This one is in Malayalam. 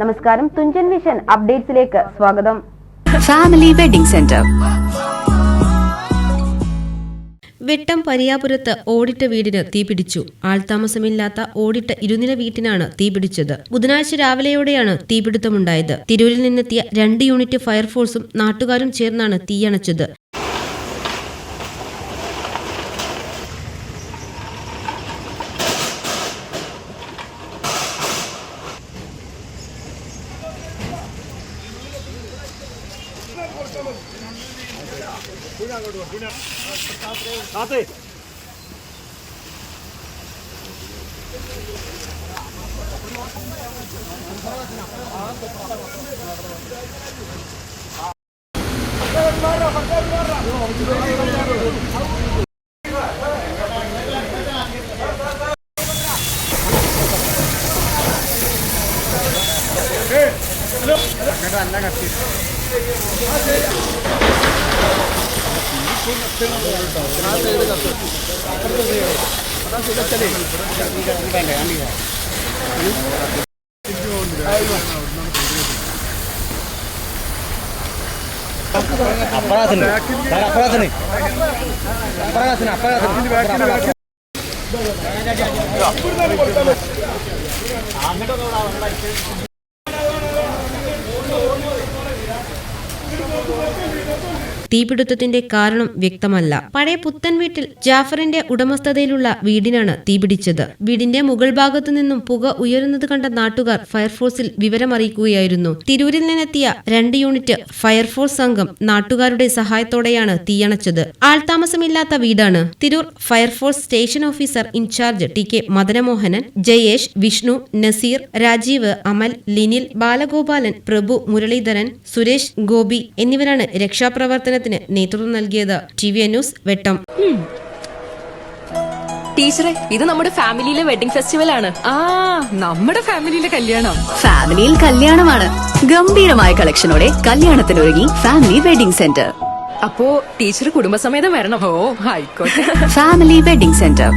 നമസ്കാരം, തുഞ്ചൻ വിഷൻ അപ്ഡേറ്റ്സിലേക്ക് സ്വാഗതം. Family wedding centre. വെട്ടം പരിയാപുരത്ത് ഓടിട്ട വീടിന് തീപിടിച്ചു. ആൾതാമസമില്ലാത്ത ഓടിട്ട ഇരുനില വീട്ടിനാണ് തീപിടിച്ചത്. ബുധനാഴ്ച രാവിലെയോടെയാണ് തീപിടുത്തമുണ്ടായത്. തിരൂരിൽ നിന്നെത്തിയ 2 യൂണിറ്റ് ഫയർഫോഴ്സും നാട്ടുകാരും ചേർന്നാണ് തീയണച്ചത്. തീപിടുത്തത്തിന്റെ കാരണം വ്യക്തമല്ല. പഴയ പുത്തൻ വീട്ടിൽ ജാഫറിന്റെ ഉടമസ്ഥതയിലുള്ള വീടിനാണ് തീപിടിച്ചത്. വീടിന്റെ മുകൾ ഭാഗത്തു നിന്നും പുക ഉയരുന്നത് കണ്ട നാട്ടുകാർ ഫയർഫോഴ്സിൽ വിവരമറിയിക്കുകയായിരുന്നു. തിരൂരിൽ നിന്നെത്തിയ 2 യൂണിറ്റ് ഫയർഫോഴ്സ് സംഘം നാട്ടുകാരുടെ സഹായത്തോടെയാണ് തീയണച്ചത്. ആൾതാമസമില്ലാത്ത വീടാണ്. Tirur fire force station officer in charge T K Madanamohanan, Jayesh, Vishnu, Naseer, Rajeev, Amal, Linil, Balagopalan, Prabhu, Muraleedharan, Suresh, Gopi എന്നിവരാണ് രക്ഷാപ്രവർത്തന നേതൃത്വം നൽകിയത്. ടിവി ന്യൂസ്, വെട്ടം. ടീച്ചറെ, ഇത് നമ്മുടെ ഫാമിലിയിലെ വെഡിങ് ഫെസ്റ്റിവൽ ആണ്. നമ്മുടെ ഫാമിലിയിലെ കല്യാണം. ഫാമിലിയിൽ കല്യാണമാണ്. ഗംഭീരമായ കളക്ഷനോടെ കല്യാണത്തിനൊരുങ്ങി ഫാമിലി വെഡിംഗ് സെന്റർ. അപ്പോ ടീച്ചർ കുടുംബസമേതം വരണം. ഓ, ആയിക്കോട്ടെ. Family wedding centre.